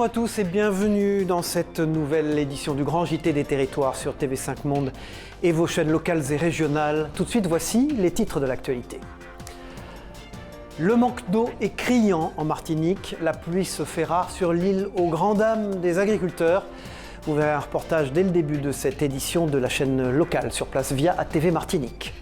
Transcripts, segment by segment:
à tous et bienvenue dans cette nouvelle édition du Grand JT des Territoires sur TV5 Monde et vos chaînes locales et régionales. Tout de suite, voici les titres de l'actualité. Le manque d'eau est criant en Martinique. La pluie se fait rare sur l'île aux grandes dames des agriculteurs. Vous verrez un reportage dès le début de cette édition de la chaîne locale sur place via ATV Martinique.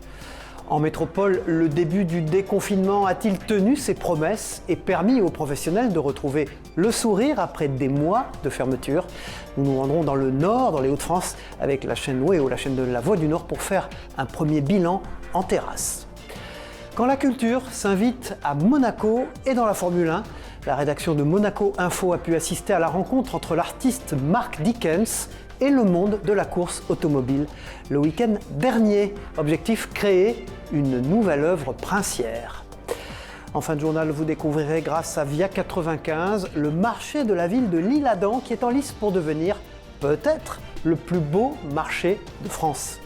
En métropole, le début du déconfinement a-t-il tenu ses promesses et permis aux professionnels de retrouver le sourire après des mois de fermeture? Nous nous rendrons dans le Nord, dans les Hauts-de-France, avec la chaîne WEO, la chaîne de la Voix du Nord, pour faire un premier bilan en terrasse. Quand la culture s'invite à Monaco et dans la Formule 1, la rédaction de Monaco Info a pu assister à la rencontre entre l'artiste Mark Dickens et le monde de la course automobile le week-end dernier. Objectif, créer une nouvelle œuvre princière. En fin de journal, vous découvrirez grâce à Via 95 le marché de la ville de l'Isle-Adam qui est en lice pour devenir peut-être le plus beau marché de France.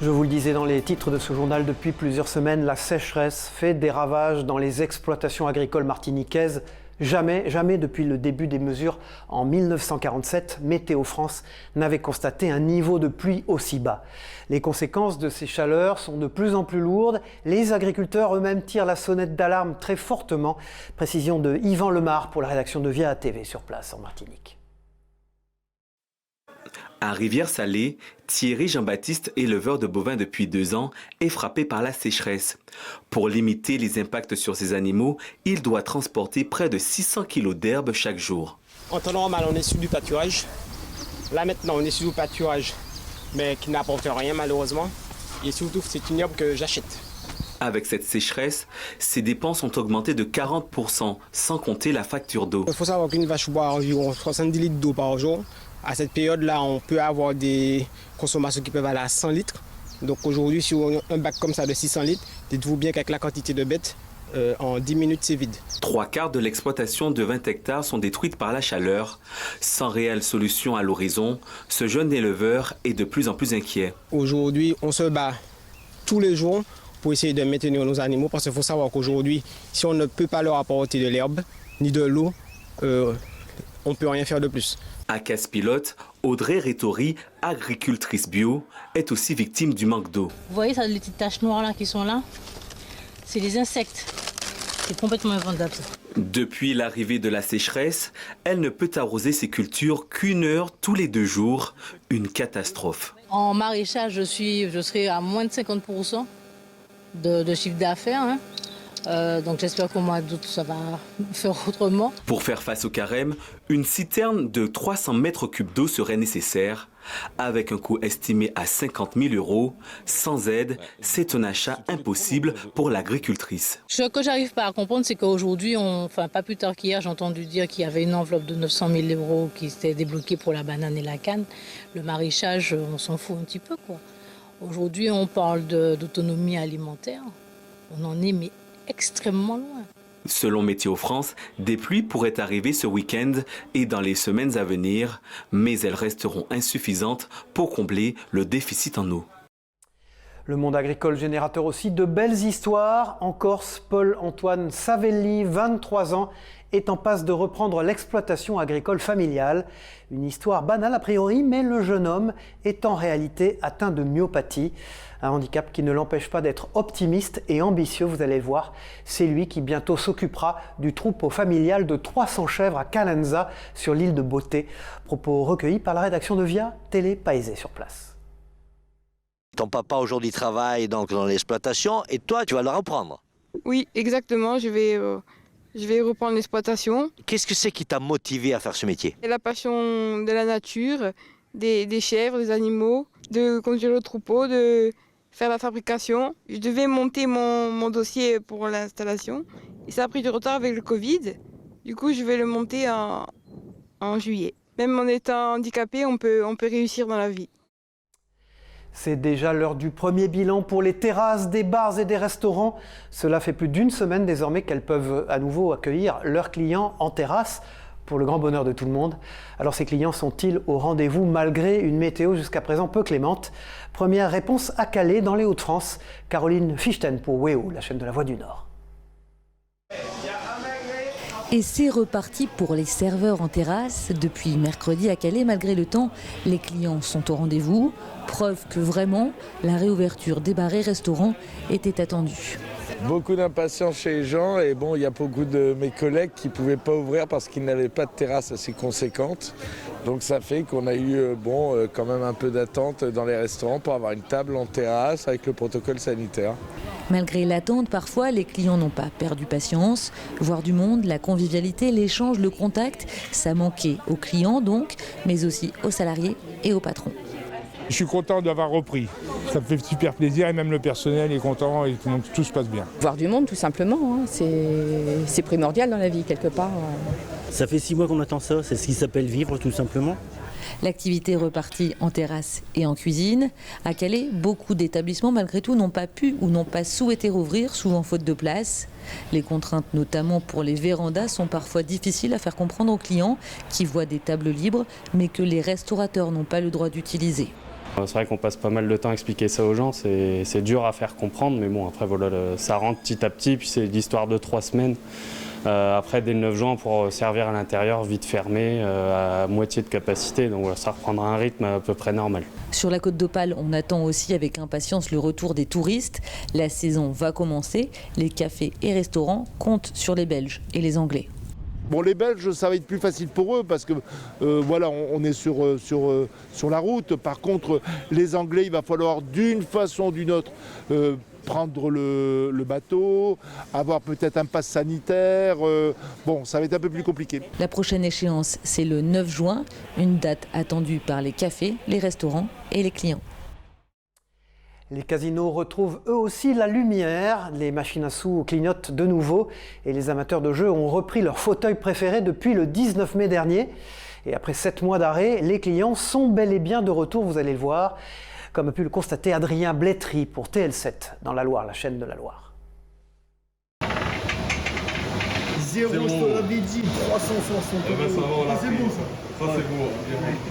Je vous le disais dans les titres de ce journal, depuis plusieurs semaines, la sécheresse fait des ravages dans les exploitations agricoles martiniquaises. Jamais depuis le début des mesures en 1947, Météo France n'avait constaté un niveau de pluie aussi bas. Les conséquences de ces chaleurs sont de plus en plus lourdes. Les agriculteurs eux-mêmes tirent la sonnette d'alarme très fortement. Précision de Yvan Lemar pour la rédaction de Via ATV sur place en Martinique. À Rivière-Salée, Thierry Jean-Baptiste, éleveur de bovins depuis 2 ans, est frappé par la sécheresse. Pour limiter les impacts sur ses animaux, il doit transporter près de 600 kg d'herbe chaque jour. En temps normal, on est sur du pâturage. Là maintenant, on est sur du pâturage, mais qui n'apporte rien malheureusement. Et surtout, c'est une herbe que j'achète. Avec cette sécheresse, ses dépenses ont augmenté de 40%, sans compter la facture d'eau. Il faut savoir qu'une vache boit environ 70 litres d'eau par jour. À cette période-là, on peut avoir des consommations qui peuvent aller à 100 litres. Donc aujourd'hui, sur un bac comme ça de 600 litres, dites-vous bien qu'avec la quantité de bêtes, en 10 minutes, c'est vide. 3/4 de l'exploitation de 20 hectares sont détruites par la chaleur. Sans réelle solution à l'horizon, ce jeune éleveur est de plus en plus inquiet. Aujourd'hui, on se bat tous les jours pour essayer de maintenir nos animaux, parce qu'il faut savoir qu'aujourd'hui, si on ne peut pas leur apporter de l'herbe ni de l'eau, on ne peut rien faire de plus. À Casse-Pilote, Audrey Rétori, agricultrice bio, est aussi victime du manque d'eau. Vous voyez ça, les petites taches noires là qui sont là? C'est les insectes. C'est complètement invendable. Depuis l'arrivée de la sécheresse, elle ne peut arroser ses cultures qu'1 heure tous les 2 jours. Une catastrophe. En maraîchage, je serai à moins de 50% de chiffre d'affaires. Hein. Donc j'espère qu'au mois d'août, ça va faire autrement. Pour faire face au carême, une citerne de 300 mètres cubes d'eau serait nécessaire. Avec un coût estimé à 50 000 €, sans aide, c'est un achat impossible pour l'agricultrice. Ce que j'arrive pas à comprendre, c'est qu'aujourd'hui, pas plus tard qu'hier, j'ai entendu dire qu'il y avait une enveloppe de 900 000 € qui s'était débloquée pour la banane et la canne. Le maraîchage, on s'en fout un petit peu, quoi. Aujourd'hui, on parle d'autonomie alimentaire. On en est extrêmement loin. Selon Météo France, des pluies pourraient arriver ce week-end et dans les semaines à venir, mais elles resteront insuffisantes pour combler le déficit en eau. Le monde agricole générateur aussi de belles histoires. En Corse, Paul-Antoine Savelli, 23 ans, est en passe de reprendre l'exploitation agricole familiale. Une histoire banale a priori, mais le jeune homme est en réalité atteint de myopathie. Un handicap qui ne l'empêche pas d'être optimiste et ambitieux, vous allez le voir. C'est lui qui bientôt s'occupera du troupeau familial de 300 chèvres à Calanza, sur l'île de Beauté. Propos recueillis par la rédaction de Via Télé Paésé sur place. Ton papa aujourd'hui travaille donc dans l'exploitation et toi tu vas le reprendre. Oui, exactement, je vais reprendre l'exploitation. Qu'est-ce que c'est qui t'a motivé à faire ce métier? Et la passion de la nature, des chèvres, des animaux, de conduire le troupeau, de faire la fabrication. Je devais monter mon dossier pour l'installation et ça a pris du retard avec le Covid. Du coup, je vais le monter en juillet. Même en étant handicapé, on peut réussir dans la vie. C'est déjà l'heure du premier bilan pour les terrasses des bars et des restaurants. Cela fait plus d'1 semaine désormais qu'elles peuvent à nouveau accueillir leurs clients en terrasse, pour le grand bonheur de tout le monde. Alors ces clients sont-ils au rendez-vous malgré une météo jusqu'à présent peu clémente? Première réponse à Calais, dans les Hauts-de-France. Caroline Fichten pour WEO, la chaîne de la Voix du Nord. Et c'est reparti pour les serveurs en terrasse. Depuis mercredi à Calais, malgré le temps, les clients sont au rendez-vous. Preuve que vraiment, la réouverture des bars et restaurants était attendue. Beaucoup d'impatience chez les gens et bon, il y a beaucoup de mes collègues qui ne pouvaient pas ouvrir parce qu'ils n'avaient pas de terrasse assez conséquente. Donc ça fait qu'on a eu quand même un peu d'attente dans les restaurants pour avoir une table en terrasse avec le protocole sanitaire. Malgré l'attente, parfois, les clients n'ont pas perdu patience. Voir du monde, la convivialité, l'échange, le contact, ça manquait aux clients donc, mais aussi aux salariés et aux patrons. Je suis content d'avoir repris. Ça me fait super plaisir et même le personnel est content et tout se passe bien. Voir du monde tout simplement, hein. C'est primordial dans la vie quelque part. Ça fait 6 mois qu'on attend ça, c'est ce qui s'appelle vivre tout simplement. L'activité est repartie en terrasse et en cuisine. À Calais, beaucoup d'établissements malgré tout n'ont pas pu ou n'ont pas souhaité rouvrir, souvent faute de place. Les contraintes, notamment pour les vérandas, sont parfois difficiles à faire comprendre aux clients qui voient des tables libres mais que les restaurateurs n'ont pas le droit d'utiliser. C'est vrai qu'on passe pas mal de temps à expliquer ça aux gens, c'est dur à faire comprendre, mais bon, après voilà, ça rentre petit à petit, puis c'est l'histoire de 3 semaines. Après, dès le 9 juin, pour servir à l'intérieur, vite fermé, à moitié de capacité, donc voilà, ça reprendra un rythme à peu près normal. Sur la Côte d'Opale, on attend aussi avec impatience le retour des touristes. La saison va commencer, les cafés et restaurants comptent sur les Belges et les Anglais. Bon, les Belges, ça va être plus facile pour eux parce que voilà, on est sur la route. Par contre, les Anglais, il va falloir d'une façon ou d'une autre prendre le bateau, avoir peut-être un pass sanitaire. Bon, ça va être un peu plus compliqué. La prochaine échéance, c'est le 9 juin, une date attendue par les cafés, les restaurants et les clients. Les casinos retrouvent eux aussi la lumière, les machines à sous clignotent de nouveau et les amateurs de jeux ont repris leur fauteuil préféré depuis le 19 mai dernier. Et après 7 mois d'arrêt, les clients sont bel et bien de retour, vous allez le voir, comme a pu le constater Adrien Blétry pour TL7 dans la Loire, la chaîne de la Loire. 0, je te l'avais dit, 360 euros. C'est bon ça.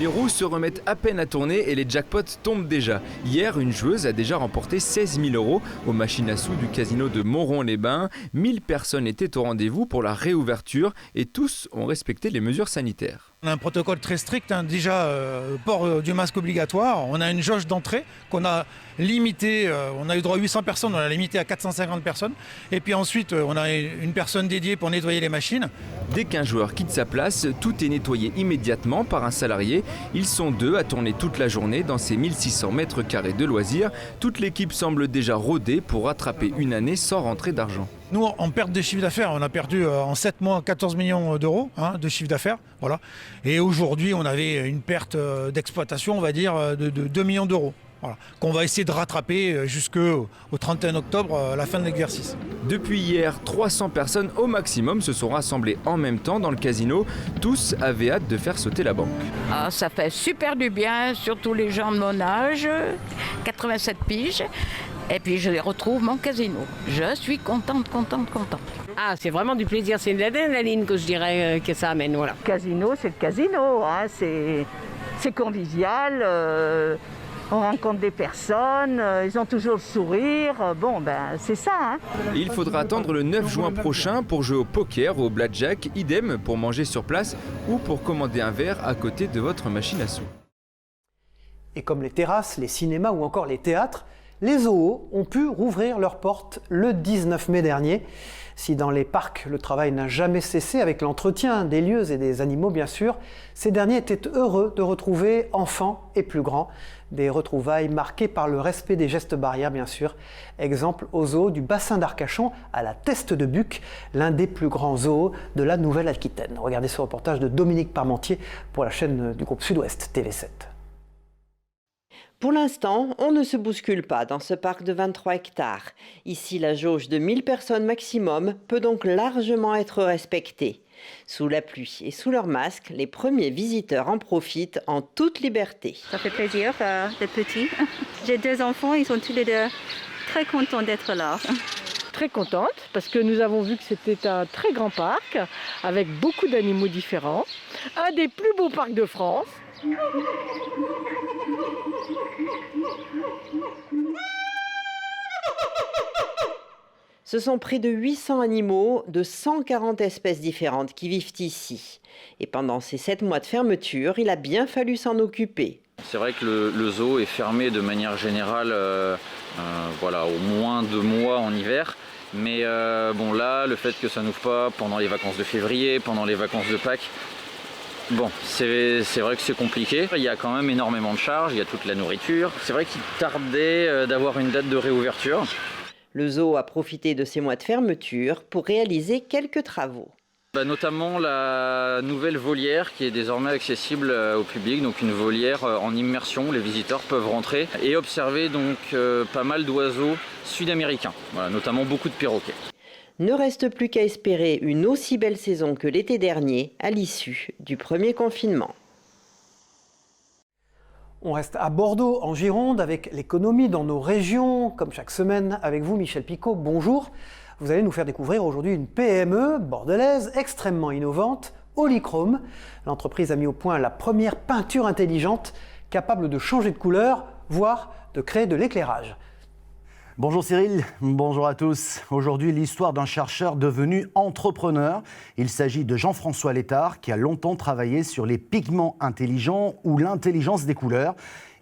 Les roues se remettent à peine à tourner et les jackpots tombent déjà. Hier, une joueuse a déjà remporté 16 000 euros aux machines à sous du casino de Moron-les-Bains. 1000 personnes étaient au rendez-vous pour la réouverture et tous ont respecté les mesures sanitaires. On a un protocole très strict, hein. Déjà port du masque obligatoire. On a une jauge d'entrée qu'on a limitée, on a eu droit à 800 personnes, on l'a limité à 450 personnes. Et puis ensuite, on a une personne dédiée pour nettoyer les machines. Dès qu'un joueur quitte sa place, tout est nettoyé immédiatement par un salarié. Ils sont 2 à tourner toute la journée dans ces 1600 mètres carrés de loisirs. Toute l'équipe semble déjà rodée pour rattraper une année sans rentrée d'argent. Nous, on perd des chiffres d'affaires. On a perdu en 7 mois 14 millions d'euros de chiffre d'affaires. Voilà. Et aujourd'hui, on avait une perte d'exploitation, on va dire, de 2 millions d'euros. Voilà. Qu'on va essayer de rattraper jusqu'au 31 octobre, la fin de l'exercice. Depuis hier, 300 personnes au maximum se sont rassemblées en même temps dans le casino. Tous avaient hâte de faire sauter la banque. Ah, ça fait super du bien, surtout les gens de mon âge, 87 piges. Et puis je retrouve mon casino. Je suis contente. Ah, c'est vraiment du plaisir, c'est de l'adrénaline que je dirais que ça amène, voilà. Le casino, c'est le casino, hein. C'est convivial, on rencontre des personnes, ils ont toujours le sourire, c'est ça. Hein. Il faudra attendre le 9 juin prochain pour jouer au poker ou au blackjack, idem pour manger sur place ou pour commander un verre à côté de votre machine à sous. Et comme les terrasses, les cinémas ou encore les théâtres, les zoos ont pu rouvrir leurs portes le 19 mai dernier. Si dans les parcs, le travail n'a jamais cessé avec l'entretien des lieux et des animaux, bien sûr, ces derniers étaient heureux de retrouver enfants et plus grands. Des retrouvailles marquées par le respect des gestes barrières, bien sûr. Exemple au zoo du bassin d'Arcachon à la Teste de Buc, l'un des plus grands zoos de la Nouvelle-Aquitaine. Regardez ce reportage de Dominique Parmentier pour la chaîne du groupe Sud-Ouest TV7. Pour l'instant, on ne se bouscule pas dans ce parc de 23 hectares. Ici, la jauge de 1000 personnes maximum peut donc largement être respectée. Sous la pluie et sous leur masque, les premiers visiteurs en profitent en toute liberté. Ça fait plaisir d'être petit. J'ai 2 enfants, ils sont tous les 2 très contents d'être là. Très contente parce que nous avons vu que c'était un très grand parc avec beaucoup d'animaux différents. Un des plus beaux parcs de France. Ce sont près de 800 animaux de 140 espèces différentes qui vivent ici. Et pendant ces 7 mois de fermeture, il a bien fallu s'en occuper. C'est vrai que le zoo est fermé de manière générale au moins 2 mois en hiver. Mais bon là, le fait que ça n'ouvre pas pendant les vacances de février, pendant les vacances de Pâques, bon, c'est vrai que c'est compliqué. Il y a quand même énormément de charges, il y a toute la nourriture. C'est vrai qu'il tardait d'avoir une date de réouverture. Le zoo a profité de ces mois de fermeture pour réaliser quelques travaux. Notamment la nouvelle volière qui est désormais accessible au public, donc une volière en immersion. Les visiteurs peuvent rentrer et observer donc pas mal d'oiseaux sud-américains, notamment beaucoup de perroquets. Ne reste plus qu'à espérer une aussi belle saison que l'été dernier à l'issue du premier confinement. On reste à Bordeaux, en Gironde, avec l'économie dans nos régions, comme chaque semaine avec vous, Michel Picot. Bonjour. Vous allez nous faire découvrir aujourd'hui une PME bordelaise extrêmement innovante, Olichrome. L'entreprise a mis au point la première peinture intelligente capable de changer de couleur, voire de créer de l'éclairage. Bonjour Cyril, bonjour à tous. Aujourd'hui, l'histoire d'un chercheur devenu entrepreneur. Il s'agit de Jean-François Létard qui a longtemps travaillé sur les pigments intelligents ou l'intelligence des couleurs.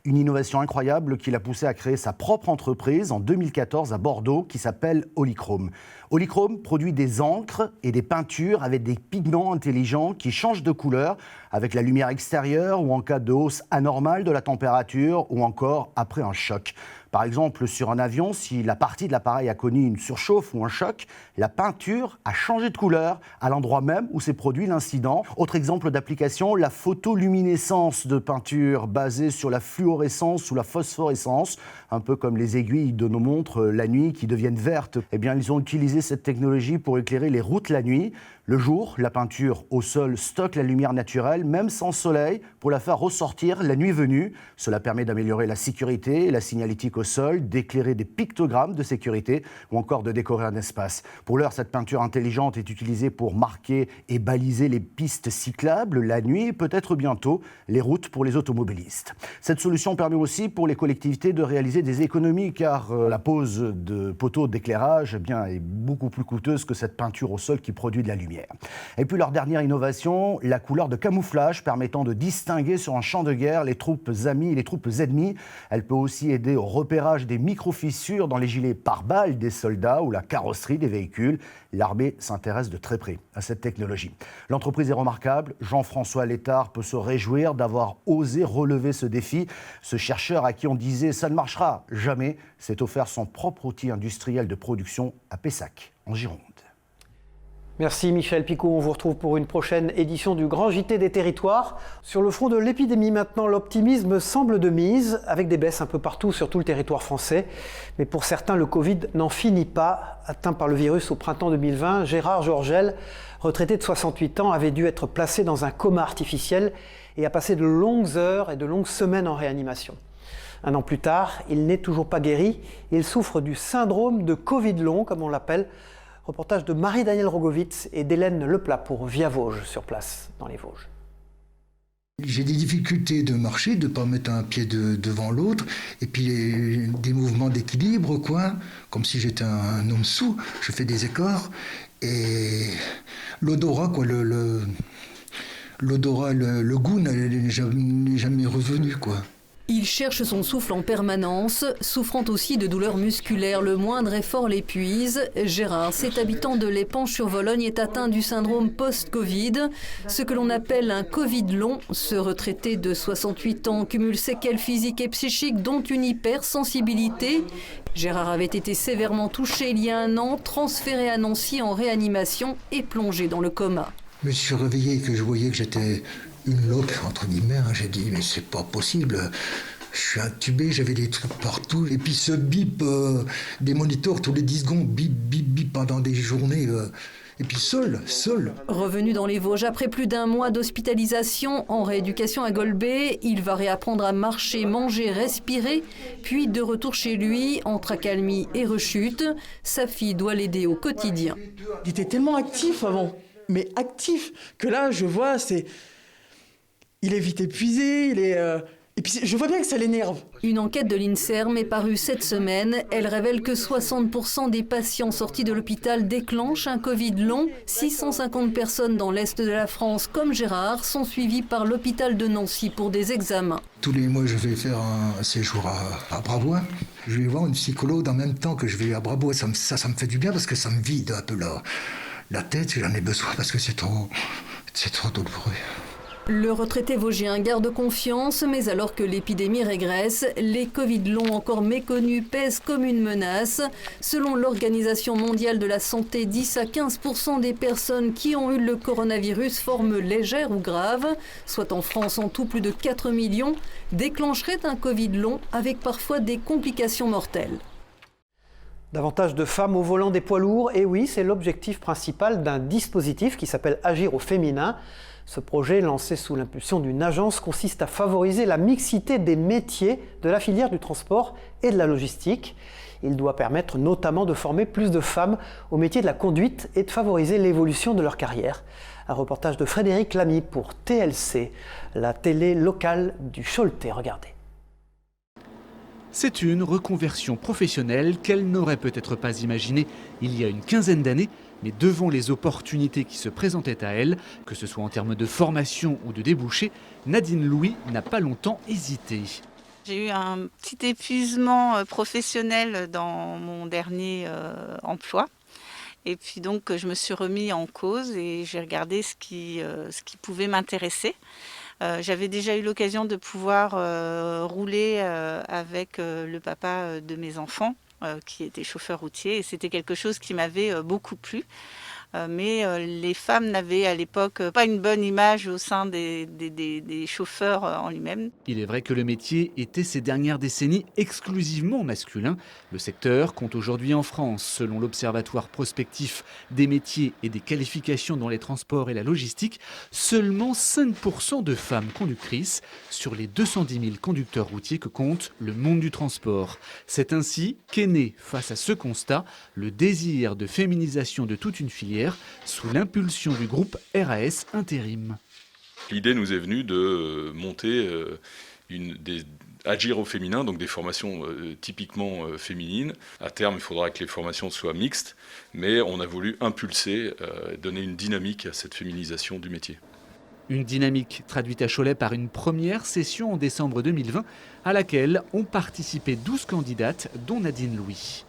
Une innovation incroyable qui l'a poussé à créer sa propre entreprise en 2014 à Bordeaux qui s'appelle Olichrome. Olichrome produit des encres et des peintures avec des pigments intelligents qui changent de couleur avec la lumière extérieure ou en cas de hausse anormale de la température ou encore après un choc. Par exemple, sur un avion, si la partie de l'appareil a connu une surchauffe ou un choc, la peinture a changé de couleur à l'endroit même où s'est produit l'incident. Autre exemple d'application, la photoluminescence de peinture basée sur la fluorescence ou la phosphorescence, un peu comme les aiguilles de nos montres la nuit qui deviennent vertes. Eh bien, ils ont utilisé cette technologie pour éclairer les routes la nuit. Le jour, la peinture au sol stocke la lumière naturelle, même sans soleil, pour la faire ressortir la nuit venue. Cela permet d'améliorer la sécurité et la signalétique au sol, d'éclairer des pictogrammes de sécurité ou encore de décorer un espace. Pour l'heure, cette peinture intelligente est utilisée pour marquer et baliser les pistes cyclables la nuit et peut-être bientôt les routes pour les automobilistes. Cette solution permet aussi pour les collectivités de réaliser des économies car la pose de poteaux d'éclairage est beaucoup plus coûteuse que cette peinture au sol qui produit de la lumière. Et puis leur dernière innovation, la couleur de camouflage permettant de distinguer sur un champ de guerre les troupes amies et les troupes ennemies. Elle peut aussi aider au repérage des micro-fissures dans les gilets pare-balles des soldats ou la carrosserie des véhicules. L'armée s'intéresse de très près à cette technologie. L'entreprise est remarquable. Jean-François Létard peut se réjouir d'avoir osé relever ce défi. Ce chercheur à qui on disait « ça ne marchera jamais » s'est offert son propre outil industriel de production à Pessac, en Gironde. Merci Michel Picot, on vous retrouve pour une prochaine édition du Grand JT des Territoires. Sur le front de l'épidémie maintenant, l'optimisme semble de mise, avec des baisses un peu partout sur tout le territoire français. Mais pour certains, le Covid n'en finit pas. Atteint par le virus au printemps 2020, Gérard Georgel, retraité de 68 ans, avait dû être placé dans un coma artificiel et a passé de longues heures et de longues semaines en réanimation. Un an plus tard, il n'est toujours pas guéri. Il souffre du syndrome de Covid long, comme on l'appelle. Reportage de Marie-Danielle Rogovitz et d'Hélène Leplat pour Via Vosges, sur place dans les Vosges. J'ai des difficultés de marcher, de ne pas mettre un pied devant l'autre, et puis des mouvements d'équilibre, comme si j'étais un homme sous. Je fais des écarts, et l'odorat, l'odorat, le goût n'est jamais revenu, Il cherche son souffle en permanence, souffrant aussi de douleurs musculaires. Le moindre effort l'épuise. Gérard, cet habitant de l'Épanche-sur-Vologne, est atteint du syndrome post-Covid, ce que l'on appelle un Covid long. Ce retraité de 68 ans cumule séquelles physiques et psychiques, dont une hypersensibilité. Gérard avait été sévèrement touché il y a 1 an, transféré à Nancy en réanimation et plongé dans le coma. Je me suis réveillé et que je voyais que j'étais une loque, entre guillemets. J'ai dit, mais c'est pas possible. Je suis intubé, j'avais des trucs partout. Et puis ce bip des moniteurs tous les 10 secondes, bip, bip, bip pendant des journées. Et puis seul. Revenu dans les Vosges après plus d'1 mois d'hospitalisation en rééducation à Golbet, il va réapprendre à marcher, manger, respirer, puis de retour chez lui, entre accalmie et rechute. Sa fille doit l'aider au quotidien. Il était tellement actif avant, mais actif, que là je vois, il est vite épuisé, Et puis je vois bien que ça l'énerve. Une enquête de l'INSERM est parue cette semaine. Elle révèle que 60% des patients sortis de l'hôpital déclenchent un Covid long. 650 personnes dans l'Est de la France, comme Gérard, sont suivies par l'hôpital de Nancy pour des examens. Tous les mois, je vais faire un séjour à Brabois. Je vais voir une psychologue en même temps que je vais à Brabois. Ça me fait du bien parce que ça me vide un peu la tête. J'en ai besoin parce que c'est trop douloureux. Le retraité vosgien garde confiance, mais alors que l'épidémie régresse, les Covid longs encore méconnus pèsent comme une menace. Selon l'Organisation mondiale de la santé, 10 à 15% des personnes qui ont eu le coronavirus, forme légère ou grave, soit en France en tout plus de 4 millions, déclencheraient un Covid long avec parfois des complications mortelles. Davantage de femmes au volant des poids lourds, et oui, c'est l'objectif principal d'un dispositif qui s'appelle Agir au féminin. Ce projet, lancé sous l'impulsion d'une agence, consiste à favoriser la mixité des métiers de la filière du transport et de la logistique. Il doit permettre notamment de former plus de femmes au métier de la conduite et de favoriser l'évolution de leur carrière. Un reportage de Frédéric Lamy pour TLC, la télé locale du Choletais. Regardez. C'est une reconversion professionnelle qu'elle n'aurait peut-être pas imaginée il y a une quinzaine d'années, mais devant les opportunités qui se présentaient à elle, que ce soit en termes de formation ou de débouchés, Nadine Louis n'a pas longtemps hésité. J'ai eu un petit épuisement professionnel dans mon dernier emploi. Et puis donc je me suis remis en cause et j'ai regardé ce qui pouvait m'intéresser. J'avais déjà eu l'occasion de pouvoir rouler avec le papa de mes enfants, qui était chauffeur routier, et c'était quelque chose qui m'avait beaucoup plu. Mais les femmes n'avaient à l'époque pas une bonne image au sein des chauffeurs en lui-même. Il est vrai que le métier était ces dernières décennies exclusivement masculin. Le secteur compte aujourd'hui en France, selon l'Observatoire prospectif des métiers et des qualifications dans les transports et la logistique, seulement 5% de femmes conductrices sur les 210 000 conducteurs routiers que compte le monde du transport. C'est ainsi qu'est né, face à ce constat, le désir de féminisation de toute une filière sous l'impulsion du groupe RAS Intérim. L'idée nous est venue de monter Agir au féminin, donc des formations typiquement féminines. À terme, il faudra que les formations soient mixtes, mais on a voulu impulser, donner une dynamique à cette féminisation du métier. Une dynamique traduite à Cholet par une première session en décembre 2020, à laquelle ont participé 12 candidates, dont Nadine Louis.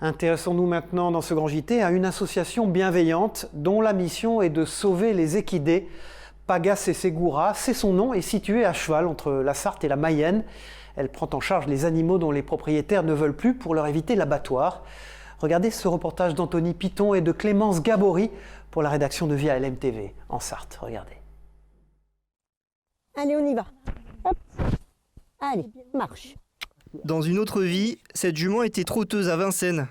Intéressons-nous maintenant dans ce grand JT à une association bienveillante dont la mission est de sauver les équidés. Pagas et Segura, c'est son nom, est située à cheval entre la Sarthe et la Mayenne. Elle prend en charge les animaux dont les propriétaires ne veulent plus pour leur éviter l'abattoir. Regardez ce reportage d'Anthony Piton et de Clémence Gabory pour la rédaction de Via LMTV en Sarthe. Regardez. Allez, on y va. Hop. Allez, marche. Dans une autre vie, cette jument était trotteuse à Vincennes.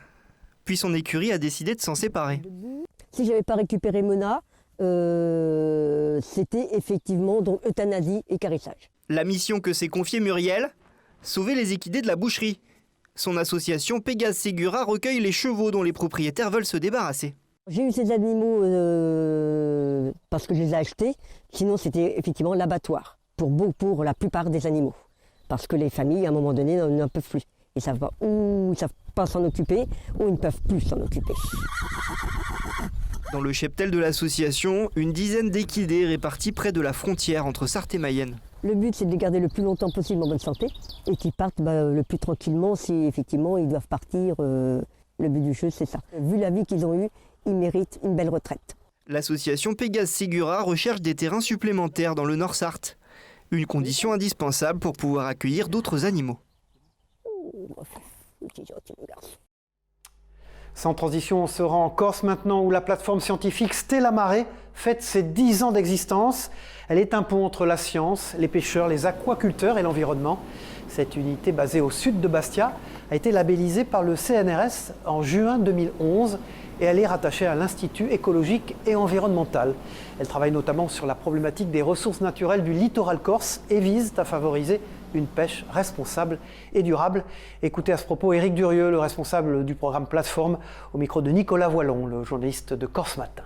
Puis son écurie a décidé de s'en séparer. Si je n'avais pas récupéré Mona, c'était effectivement donc euthanasie et carissage. La mission que s'est confiée Muriel, sauver les équidés de la boucherie. Son association Pégase Ségura recueille les chevaux dont les propriétaires veulent se débarrasser. J'ai eu ces animaux parce que je les ai achetés, sinon c'était effectivement l'abattoir pour la plupart des animaux. Parce que les familles, à un moment donné, n'en peuvent plus. Ils ne savent pas où, ils savent pas s'en occuper, ou ils ne peuvent plus s'en occuper. Dans le cheptel de l'association, une dizaine d'équidés répartis près de la frontière entre Sarthe et Mayenne. Le but, c'est de les garder le plus longtemps possible en bonne santé et qu'ils partent le plus tranquillement si effectivement ils doivent partir. Le but du jeu, c'est ça. Vu la vie qu'ils ont eue, ils méritent une belle retraite. L'association Pégase Ségura recherche des terrains supplémentaires dans le Nord Sarthe. Une condition indispensable pour pouvoir accueillir d'autres animaux. Sans transition, on se rend en Corse maintenant où la plateforme scientifique Stella Mare fête ses 10 ans d'existence. Elle est un pont entre la science, les pêcheurs, les aquaculteurs et l'environnement. Cette unité basée au sud de Bastia a été labellisée par le CNRS en juin 2011 et elle est rattachée à l'Institut écologique et environnemental. Elle travaille notamment sur la problématique des ressources naturelles du littoral corse et vise à favoriser une pêche responsable et durable. Écoutez à ce propos Éric Durieux, le responsable du programme Plateforme, au micro de Nicolas Voilon, le journaliste de Corse Matin.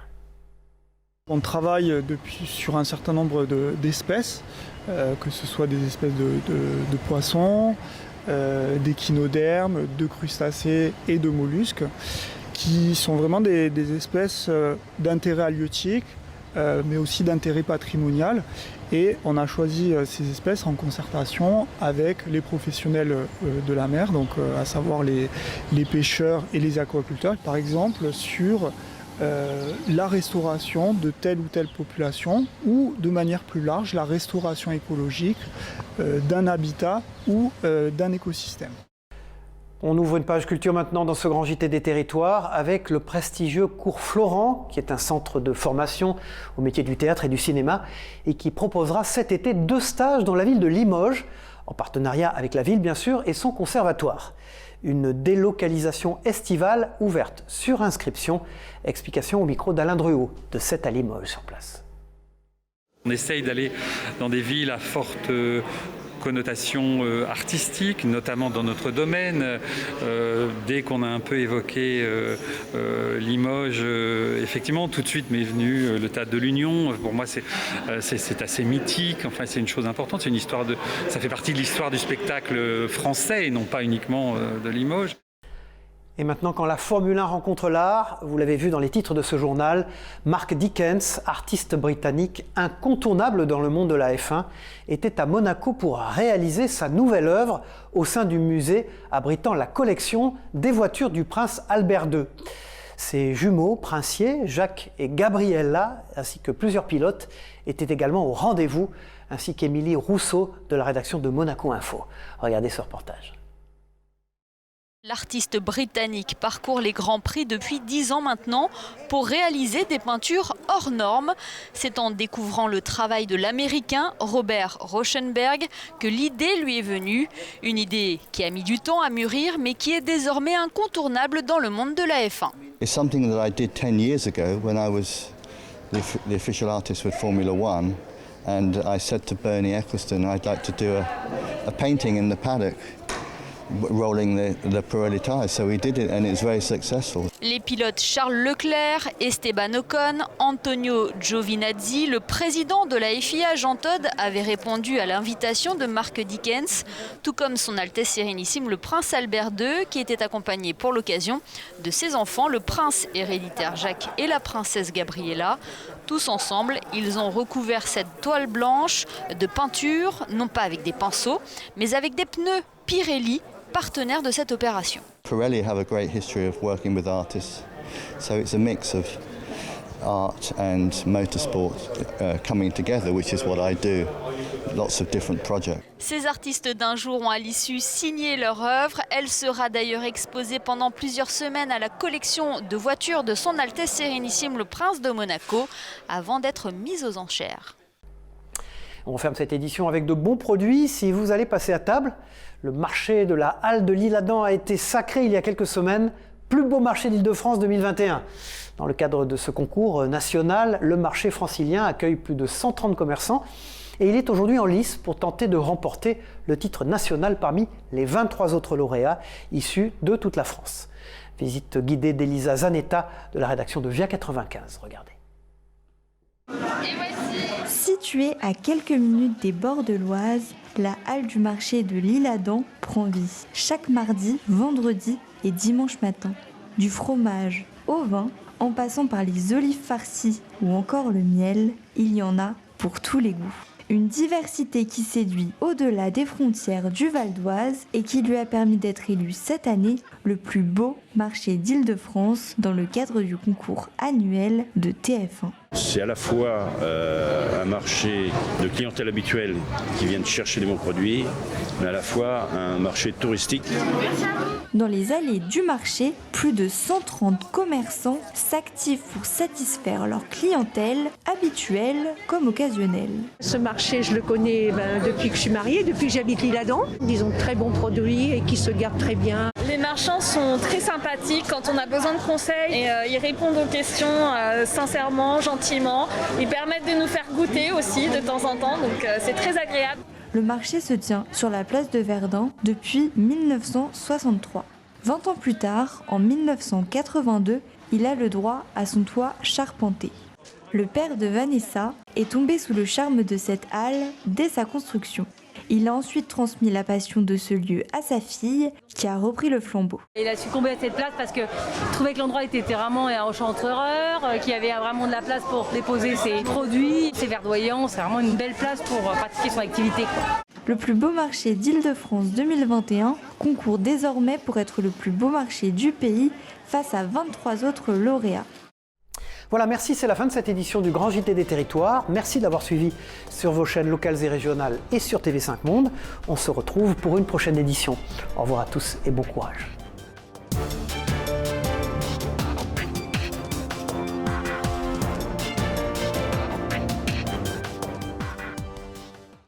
On travaille sur un certain nombre d'espèces, que ce soit des espèces de poissons, d'échinodermes, de crustacés et de mollusques, qui sont vraiment des espèces d'intérêt halieutique, mais aussi d'intérêt patrimonial. Et on a choisi ces espèces en concertation avec les professionnels de la mer, donc à savoir les pêcheurs et les aquaculteurs, par exemple sur la restauration de telle ou telle population ou de manière plus large la restauration écologique d'un habitat ou d'un écosystème. On ouvre une page culture maintenant dans ce grand JT des territoires avec le prestigieux cours Florent, qui est un centre de formation au métier du théâtre et du cinéma et qui proposera cet été 2 stages dans la ville de Limoges, en partenariat avec la ville bien sûr et son conservatoire. Une délocalisation estivale ouverte sur inscription. Explication au micro d'Alain Druot de 7 à Limoges sur place. On essaye d'aller dans des villes à forte connotation artistique, notamment dans notre domaine. Dès qu'on a un peu évoqué Limoges, effectivement, tout de suite m'est venu le Théâtre de l'Union. Pour moi, c'est assez mythique. Enfin, c'est une chose importante. C'est une histoire ça fait partie de l'histoire du spectacle français et non pas uniquement de Limoges. Et maintenant, quand la Formule 1 rencontre l'art, vous l'avez vu dans les titres de ce journal, Mark Dickens, artiste britannique incontournable dans le monde de la F1, était à Monaco pour réaliser sa nouvelle œuvre au sein du musée abritant la collection des voitures du prince Albert II. Ses jumeaux princiers, Jacques et Gabriella, ainsi que plusieurs pilotes, étaient également au rendez-vous, ainsi qu'Émilie Rousseau de la rédaction de Monaco Info. Regardez ce reportage. L'artiste britannique parcourt les Grands Prix depuis 10 ans maintenant pour réaliser des peintures hors normes. C'est en découvrant le travail de l'Américain Robert Rauschenberg que l'idée lui est venue. Une idée qui a mis du temps à mûrir mais qui est désormais incontournable dans le monde de la F1. It's something that I did 10 years ago when I was the official artist with Formula One, and I said to Bernie Ecclestone I'd like to do a painting in the paddock, rolling the Pirelli tires, so we did it and it's very successful. Les pilotes Charles Leclerc, Esteban Ocon, Antonio Giovinazzi, le président de la FIA Jean Todt avait répondu à l'invitation de Mark Dickens, tout comme son Altesse Sérénissime le prince Albert II qui était accompagné pour l'occasion de ses enfants, le prince héréditaire Jacques et la princesse Gabriella. Tous ensemble, ils ont recouvert cette toile blanche de peinture, non pas avec des pinceaux, mais avec des pneus Pirelli, partenaire de cette opération. Pirelli have a great history of working with artists, so it's a mix of art and motorsport coming together, which is what I do. Lots of different projects. Ces artistes d'un jour ont à l'issue signé leur œuvre. Elle sera d'ailleurs exposée pendant plusieurs semaines à la collection de voitures de son Altesse Sérénissime le Prince de Monaco, avant d'être mise aux enchères. On ferme cette édition avec de bons produits. Si vous allez passer à table, le marché de la Halle de l'Isle-Adam a été sacré il y a quelques semaines. Plus beau marché d'Île-de-France 2021. Dans le cadre de ce concours national, le marché francilien accueille plus de 130 commerçants et il est aujourd'hui en lice pour tenter de remporter le titre national parmi les 23 autres lauréats issus de toute la France. Visite guidée d'Elisa Zanetta de la rédaction de Via 95. Regardez. Située à quelques minutes des bords de l'Oise, la halle du marché de l'Isle-Adam prend vie. Chaque mardi, vendredi et dimanche matin. Du fromage au vin, en passant par les olives farcies ou encore le miel, il y en a pour tous les goûts. Une diversité qui séduit au-delà des frontières du Val d'Oise et qui lui a permis d'être élu cette année le plus beau marché d'Île-de-France dans le cadre du concours annuel de TF1. C'est à la fois un marché de clientèle habituelle qui viennent chercher des bons produits, mais à la fois un marché touristique. Dans les allées du marché, plus de 130 commerçants s'activent pour satisfaire leur clientèle habituelle comme occasionnelle. Ce marché, je le connais depuis que je suis mariée, depuis que j'habite l'Isle-Adam. Ils ont de très bons produits et qui se gardent très bien. Les marchands sont très sympathiques quand on a besoin de conseils et ils répondent aux questions sincèrement, gentiment. Ils permettent de nous faire goûter aussi de temps en temps, donc c'est très agréable. Le marché se tient sur la place de Verdun depuis 1963. 20 ans plus tard, en 1982, il a le droit à son toit charpenté. Le père de Vanessa est tombé sous le charme de cette halle dès sa construction. Il a ensuite transmis la passion de ce lieu à sa fille, qui a repris le flambeau. Il a succombé à cette place parce qu'il trouvait que l'endroit était vraiment enchanteur, qu'il y avait vraiment de la place pour déposer ses produits, ses verdoyants. C'est vraiment une belle place pour pratiquer son activité, quoi. Le plus beau marché d'Île-de-France 2021 concourt désormais pour être le plus beau marché du pays face à 23 autres lauréats. Voilà, merci, c'est la fin de cette édition du Grand JT des Territoires. Merci d'avoir suivi sur vos chaînes locales et régionales et sur TV5 Monde. On se retrouve pour une prochaine édition. Au revoir à tous et bon courage.